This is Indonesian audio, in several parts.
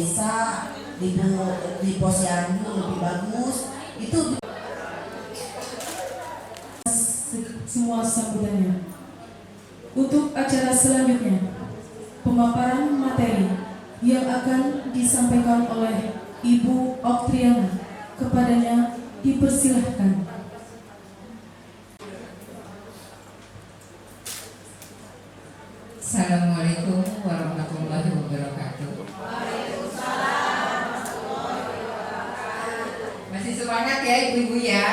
desa di posyandu lebih bagus itu semua sambutannya. Untuk acara selanjutnya, pemaparan materi yang akan disampaikan oleh Ibu Oktriana, kepadanya dipersilahkan. Assalamualaikum warahmatullahi wabarakatuh. Masih semangat ya ibu-ibu ya?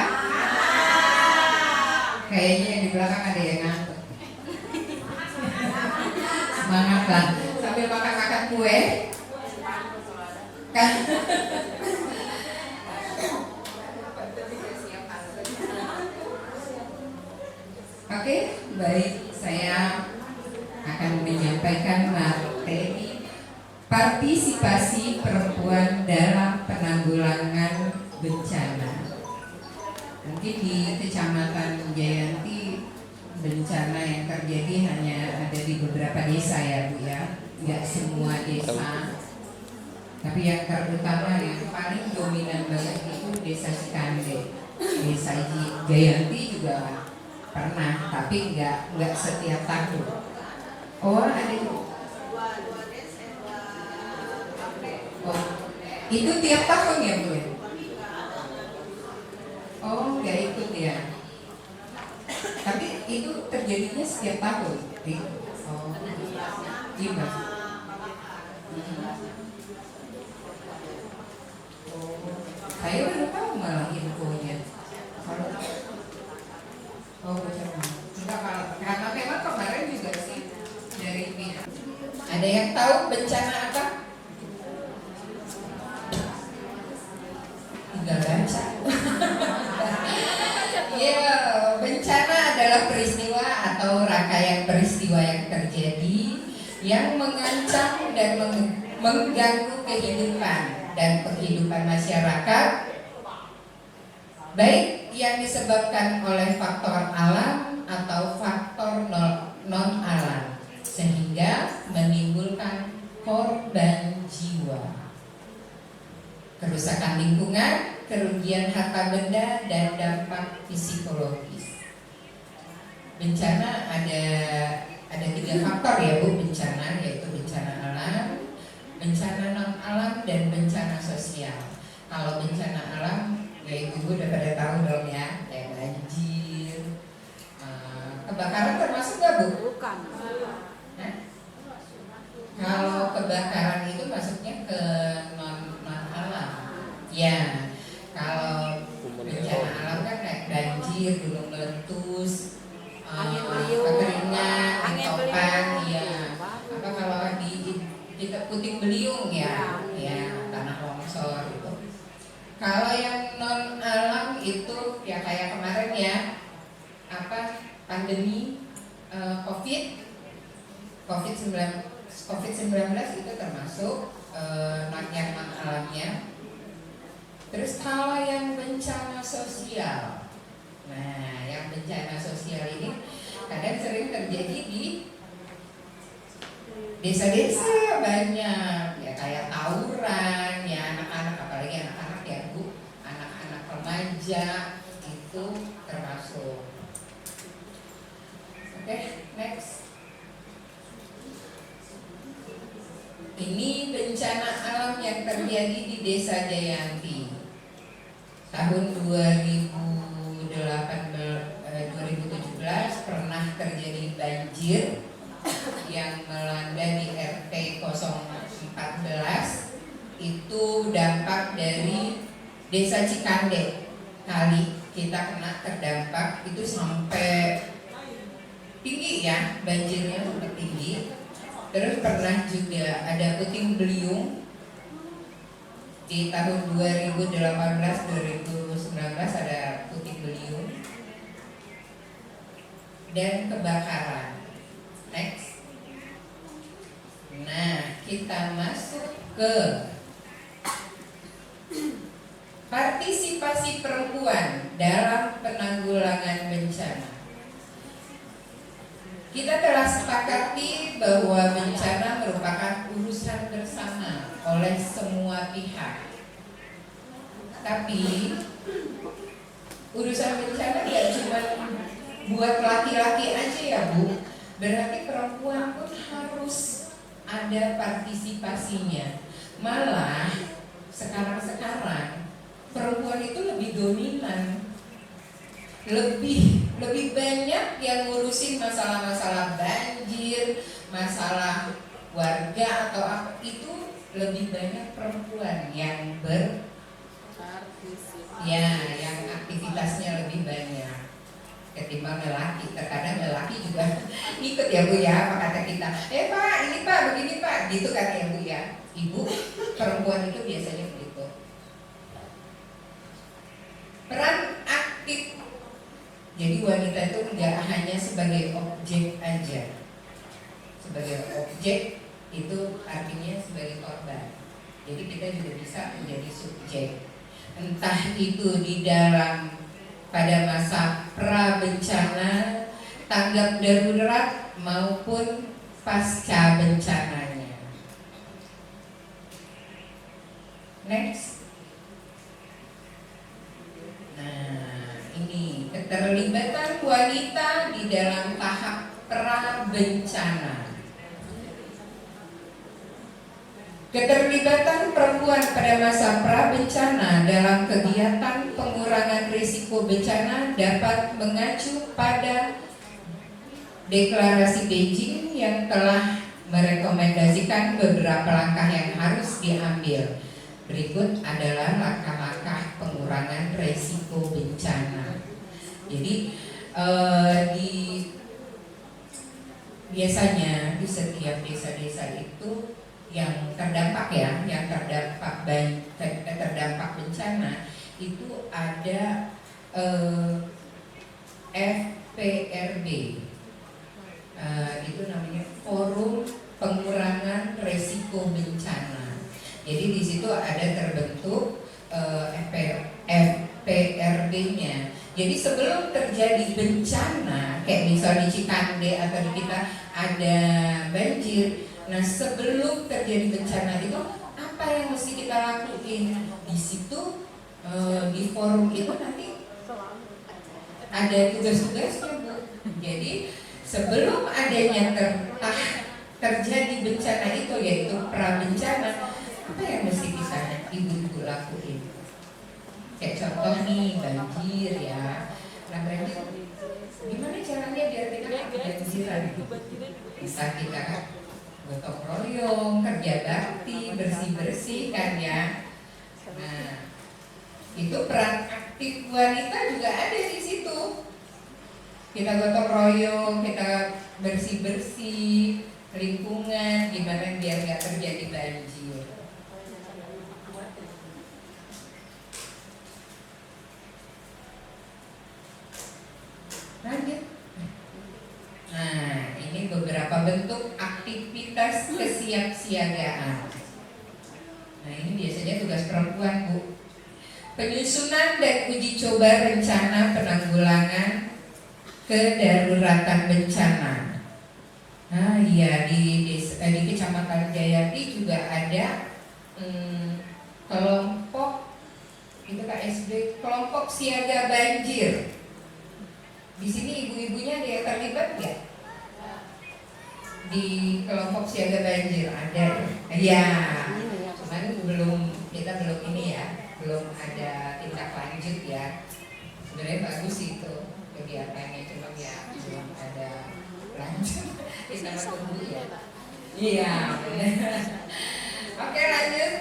Kayaknya yang di belakang ada yang ngantuk. Semangat lah, sambil makan-makan kue kan. Oke, baik, saya akan menyampaikan materi partisipasi perempuan dalam penanggulangan bencana. Mungkin di Kecamatan Jayanti bencana yang terjadi hanya ada di beberapa desa ya Bu ya, nggak semua desa. Tapi yang terutama yang paling dominan banget itu Desa Cikande. Desa Jayanti juga pernah, tapi nggak setiap tahun. Oh ada itu. Oh, itu tiap tahun ya Bu? Oh nggak ikut ya. Tapi itu terjadinya setiap tahun. Oh gimana? Saya baru tahu malah infonya. Kalau enggak, karena memang kemarin juga sih dari pihak. Ada yang tahu bencana apa? Tinggal baca. Ya, bencana adalah peristiwa atau rangkaian peristiwa yang terjadi yang mengancam dan mengganggu kehidupan dan penghidupan masyarakat, baik yang disebabkan oleh faktor alam atau faktor non alam, sehingga menimbulkan korban jiwa, kerusakan lingkungan, kerugian harta benda, dan dampak psikologis. Bencana ada 3 faktor ya Bu, bencana, yaitu bencana alam, bencana non alam, dan bencana sosial. Kalau bencana alam ya ibu udah pada tahu dong ya, kayak banjir, kebakaran termasuk nggak Bu? Bukan. Nah, kalau kebakaran itu masuknya ke non alam. Ya, kalau bencana alam kan kayak banjir, gunung meletus, kekeringan, topan, ya. Apa kalau kita puting beliung ya, tanah longsor gitu. Kalau yang non alam itu ya kayak kemarin ya, pandemi COVID-19 itu termasuk yang non alamnya. Terus kalau yang bencana sosial, nah yang bencana sosial ini kadang sering terjadi di desa-desa banyak ya, kayak tawuran ya, anak-anak, apalagi anak-anak ya Bu, anak-anak remaja itu termasuk. Oke, next. Ini bencana alam yang terjadi di Desa Jayanti tahun 2017 pernah terjadi banjir yang melanda di RT 014. Itu dampak dari Desa Cikande. Kali kita kena terdampak itu sampai tinggi ya, banjirnya sampai tinggi. Terus pernah juga ada puting beliung di tahun 2018-2019 ada puting beliung dan kebakaran. Next. Nah, kita masuk ke partisipasi perempuan dalam penanggulangan bencana. Kita telah sepakati bahwa bencana merupakan urusan bersama oleh semua pihak. Tapi urusan bencana ya cuma buat laki-laki aja ya Bu. Berarti perempuan pun harus ada partisipasinya. Malah sekarang perempuan itu lebih dominan, lebih banyak yang ngurusin masalah-masalah banjir, masalah warga atau apa, itu lebih banyak perempuan yang yang aktivitasnya lebih banyak ketimbang lelaki. Terkadang lelaki juga ikut ya Bu ya, apa kata kita, Pak ini Pak begini Pak, gitu kan ya Bu ya. Ibu perempuan itu biasanya begitu. Peran aktif, jadi wanita itu tidak hanya sebagai objek aja. Sebagai objek itu artinya sebagai korban. Jadi kita juga bisa menjadi subjek. Entah itu di dalam pada masa pra bencana, tanggap darurat maupun pasca bencananya. Next. Nah, ini keterlibatan wanita di dalam tahap pra bencana. Keterlibatan perempuan pada masa pra-bencana dalam kegiatan pengurangan risiko bencana dapat mengacu pada Deklarasi Beijing yang telah merekomendasikan beberapa langkah yang harus diambil. Berikut adalah langkah-langkah pengurangan risiko bencana. Jadi biasanya di setiap desa-desa itu yang terdampak terdampak bencana itu ada FPRB, itu namanya Forum Pengurangan Risiko Bencana. Jadi di situ ada terbentuk FPRB-nya. Jadi sebelum terjadi bencana, kayak misalnya di Cikande atau di kita ada banjir. Nah, sebelum terjadi bencana itu apa yang mesti kita lakuin? Di situ di forum itu nanti ada tugas-tugasnya Bu. Jadi sebelum adanya terjadi bencana itu, yaitu pra bencana, apa yang mesti kita ibu-ibu lakuin? Kayak contoh nih banjir ya. Nah banjir, gimana caranya biar kita nggak kebanjiran? Bisa kita gotong royong, kerja bakti, bersih-bersih kan ya. Nah, itu peran aktif wanita juga ada di situ. Kita gotong royong, kita bersih-bersih lingkungan, gimana biar nggak terjadi banjir. Lanjut. Nah, ini beberapa bentuk aktivitas kesiapsiagaan. Nah, ini biasanya tugas perempuan, Bu. Penyusunan dan uji coba rencana penanggulangan kedaruratan bencana. Nah, iya di Kecamatan Jayati juga ada kelompok itu KSB, kelompok siaga banjir. Di sini ibu-ibunya ada yang terlibat nggak? Di kelompok siaga banjir ada. Ya, cuman kita belum ini ya, belum ada tindak lanjut ya. Sebenarnya bagus itu kegiatannya, cuma ya belum ada lanjut. Kita tunggu ya. Iya, benar. Oke, lanjut.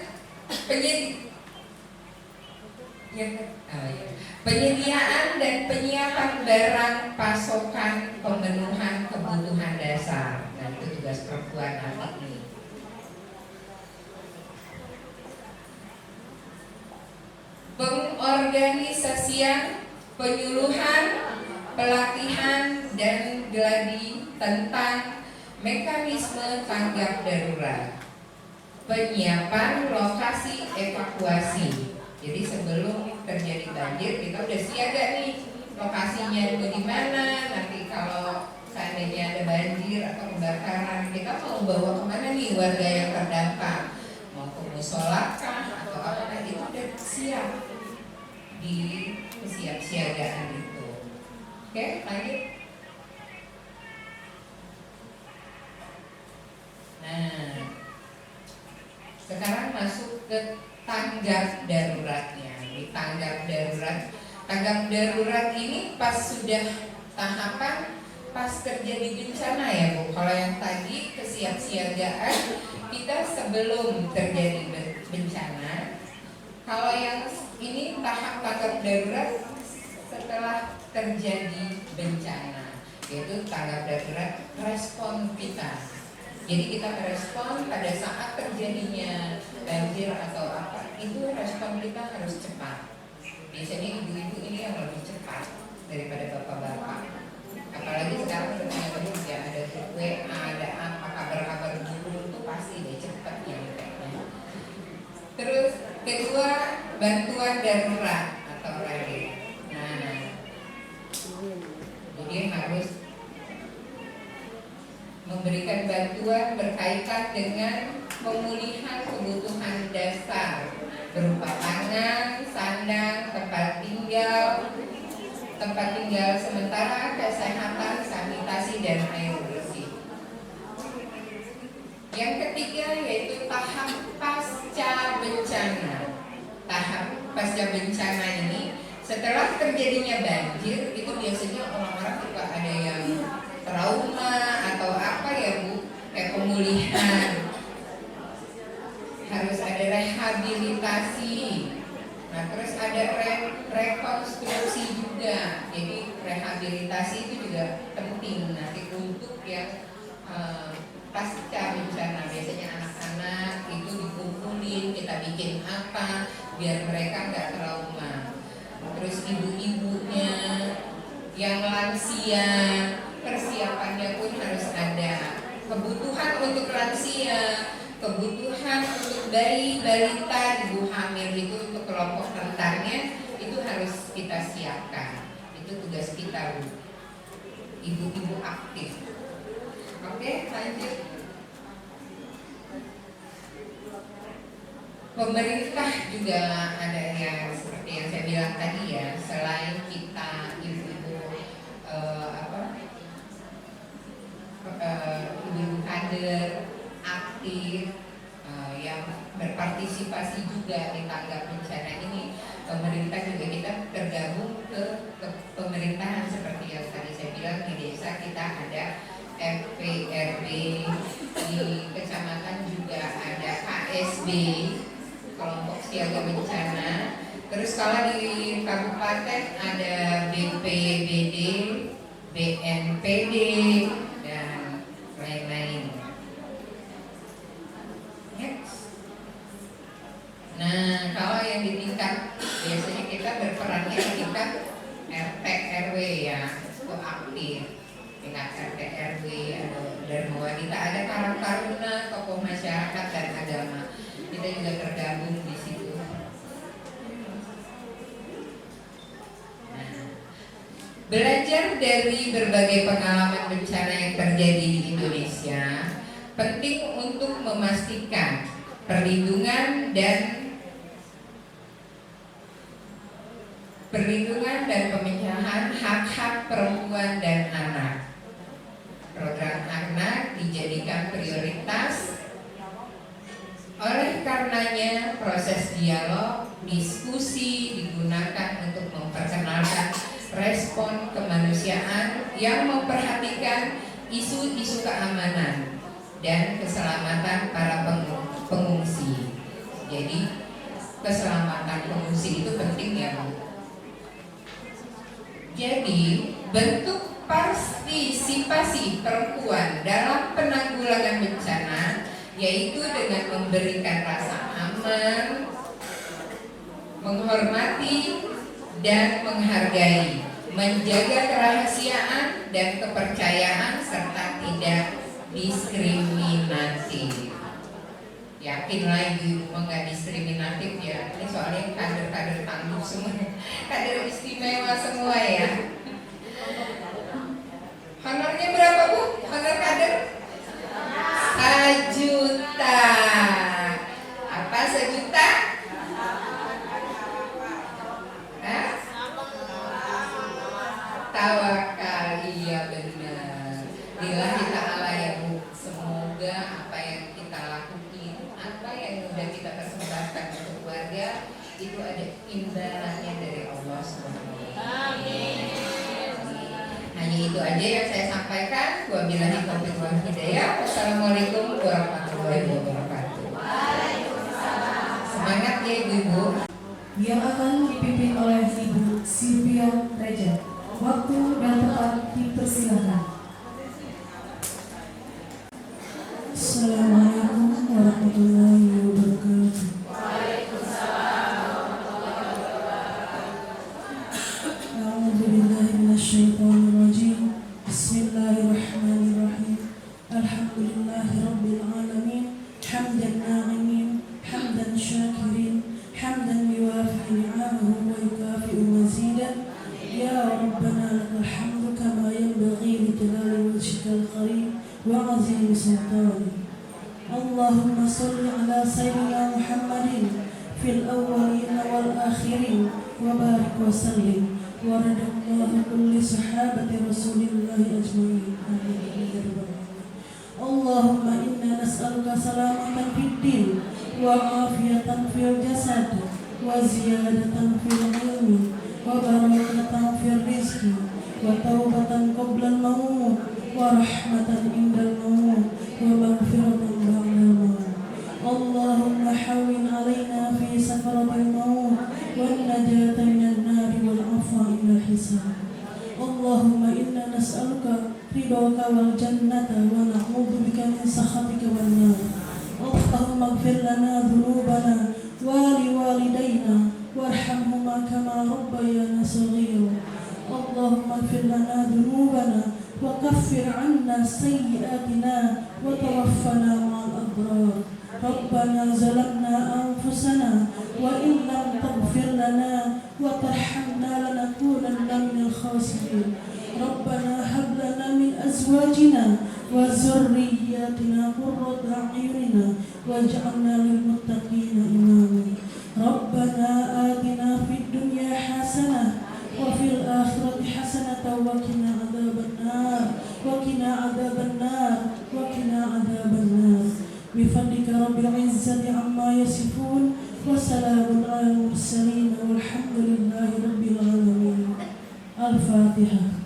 Penyediaan dan penyiapan barang pasokan pemenuhan kebutuhan dasar. Nah, itu tugas perempuan nanti nih. Pengorganisasian, penyuluhan, pelatihan dan gladi tentang mekanisme tanggap darurat. Penyiapan lokasi evakuasi. Jadi sebelum terjadi banjir kita udah siaga nih, lokasinya itu di mana. Nanti kalau seandainya ada banjir atau kebakaran, kita mau bawa kemana nih warga yang terdampak? Mau ke musola kah atau apa itu udah siap di kesiapsiagaan itu. Oke, lanjut. Nah, sekarang masuk ke tanggap daruratnya. Di tanggap darurat ini pas sudah tahapan pas terjadi bencana ya Bu. Kalau yang tadi kesiapsiagaan kita sebelum terjadi bencana. Kalau yang ini tahap tanggap darurat setelah terjadi bencana, yaitu tanggap darurat respon kita. Jadi kita merespon pada saat terjadinya banjir atau apa, itu respon kita harus cepat. Biasanya ibu-ibu ini yang lebih cepat daripada bapak-bapak. Apalagi sekarang semuanya ya ada WA, ada apa, kabar-kabar dulu itu pasti deh cepat ya. Terus kedua, bantuan darurat atau RAD. Nah, jadi harus memberikan bantuan berkaitan dengan pemulihan kebutuhan dasar berupa pangan, sandang, tempat tinggal sementara, kesehatan, sanitasi, dan air bersih. Yang ketiga yaitu tahap pasca bencana. Tahap pasca bencana ini setelah terjadinya banjir itu biasanya orang-orang juga ada yang trauma atau apa ya Bu, kayak pemulihan, harus ada rehabilitasi. Nah terus ada rekonstruksi juga. Jadi rehabilitasi itu juga penting nanti untuk yang pasca bencana. Biasanya anak-anak itu dikumpulin, kita bikin apa biar mereka nggak trauma. Terus ibu-ibunya yang lansia, persiapannya pun harus ada. Kebutuhan untuk lansia, kebutuhan untuk bayi, balita, ibu hamil itu untuk kelompok rentannya itu harus kita siapkan. Itu tugas kita Bu, ibu-ibu aktif. Oke, lanjut. Pemerintah juga ada yang seperti yang saya bilang tadi ya, selain kita ibu-ibu ibu-ibu kader aktif yang berpartisipasi juga di tanggap bencana ini, pemerintah juga kita tergabung ke pemerintahan seperti yang tadi saya bilang. Di desa kita ada FPRB, di kecamatan juga ada KSB, kelompok siaga bencana. Terus kalau di kabupaten ada BPBD, BNPD, dan lain-lain. Next. Nah, kalau yang di tingkat biasanya kita berperannya di tingkat RT RW ya, itu aktif. Tingkat RT RW ada Dharma Wanita, ada Karang Taruna, tokoh masyarakat dan agama. Kita juga tergabung di situ. Nah, belajar dari berbagai pengalaman bencana yang terjadi di Indonesia, penting untuk memastikan perlindungan dan pemecahan hak-hak perempuan dan anak. Program anak dijadikan prioritas. Oleh karenanya, proses dialog, diskusi digunakan untuk memperkenalkan respon kemanusiaan yang memperhatikan isu-isu keamanan dan keselamatan para pengungsi. Jadi, keselamatan pengungsi itu penting ya Bu. Jadi, bentuk partisipasi perempuan dalam penanggulangan bencana yaitu dengan memberikan rasa aman, menghormati dan menghargai, menjaga kerahasiaan dan kepercayaan serta tidak diskriminatif. Yakinlah ibu nggak diskriminatif ya. Ini soalnya kader-kader tangguh semua, kader istimewa semua ya. Honornya berapa Bu? Honor kader? 1 juta. Apa Berapa sejuta? Hah? Tawakal, iya benar. Lillahi ta'ala ya Bu. Semoga apa yang kita lakukan, apa yang sudah kita persembahkan untuk keluarga, itu ada imbalannya dari Allah SWT. Hanya itu aja yang saya sampaikan. Wabillahi taufiq wal hidayah. Wassalamualaikum warahmatullahi wabarakatuh. Semangat ya Ibu-ibu. Yang akan dipimpin oleh Ibu Silvia Reja. Waktu dan tempat dipersilakan. Assalamualaikum warahmatullahi wabarakatuh. A'udzubillahi minasyaitonir rajim. Bismillahirrahmanirrahim. Alhamdulillahi rabbil alamin. Hamdan na'imin, hamdan syakirin, hamdan yuwafi ni'amahu wa yukafi'u mazidan. Ya Rabbana lakal hamdu kama yanbaghi li jalali wajhikal karim wa 'azimi sultanik. Allahumma salli ala sayyidina Muhammadin fil awwalin wal akhirin wa barik wa sallim wa radallahu kulli sahabati Rasulillahi ajmain. Amin. Allahumma inna nas'aluka salamatan fid din wa afiyatan fil jasad wa ziyadatan fil ilmi wa barakatan fil rizqi wa taubatan qabla al-maut wa rahmatan indal maut wa maghfiratan ba'da al-maut. Allahumma hawwin 'alaina fi sakaratil maut wan najata minan nari wal 'afwa ila hisab. Allahumma inna nas'aluka ridhaka wal jannata wa na'udzu bika min sakhatika wan nar. Allahumma ighfir lana dhunubana wa li walidayna warhamhuma kama rabbayana shaghira. Allahumma ighfir lana dhunubana wa kaffir 'anna sayyi'atina wa tawaffana ma'al abrar. Rabbana zalamna anfusana wa in lam taghfir lana wa tarhamna lanakunanna minal khasirin. Rabbana hab lana min azwajina wa zurriyyatina qurrata a'yunina waj'alna lil muttaqina imama. Rabbana atina fid dunya hasanah wa fil akhirati hasanatan wa qina adzabannar wa qina adzabannar wa qina adzabannar. Bifadlika rabbil izzati amma yasifun wa salamun alal mursalin walhamdulillahi rabbil alamin. Al-Fatihah.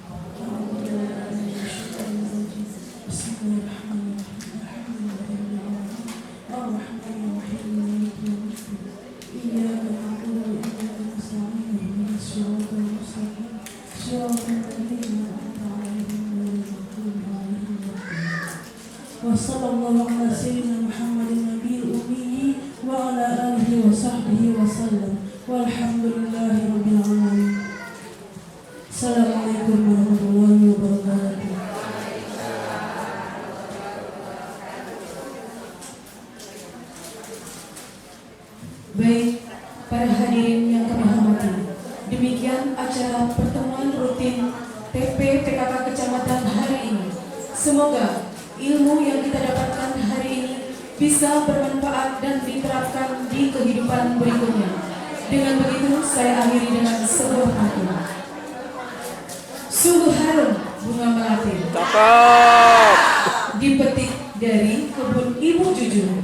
Wassallallahu ala sayyidina Muhammadin nabiyil ummi wa ala alihi wa sahbihi wa sallam walhamdulillahi rabbil alamin. Assalamualaikum warahmatullahi wabarakatuh. Baik, para hadirin yang kami hormati, demikian acara pertemuan rutin TP PKK Kecamatan hari ini. Semoga ilmu yang kita dapatkan hari ini bisa bermanfaat dan diterapkan di kehidupan berikutnya. Dengan begitu, saya akhiri dengan sebuah pantun. Sungguh harum bunga melati, dipetik dari kebun Ibu Jujur.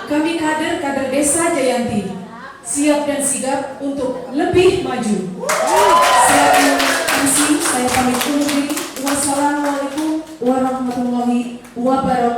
Kami kader Desa Jayanti siap dan sigap untuk lebih maju. Selaku MC, saya pamit undur diri. Wassalamualaikum warahmatullahi wabarakatuh.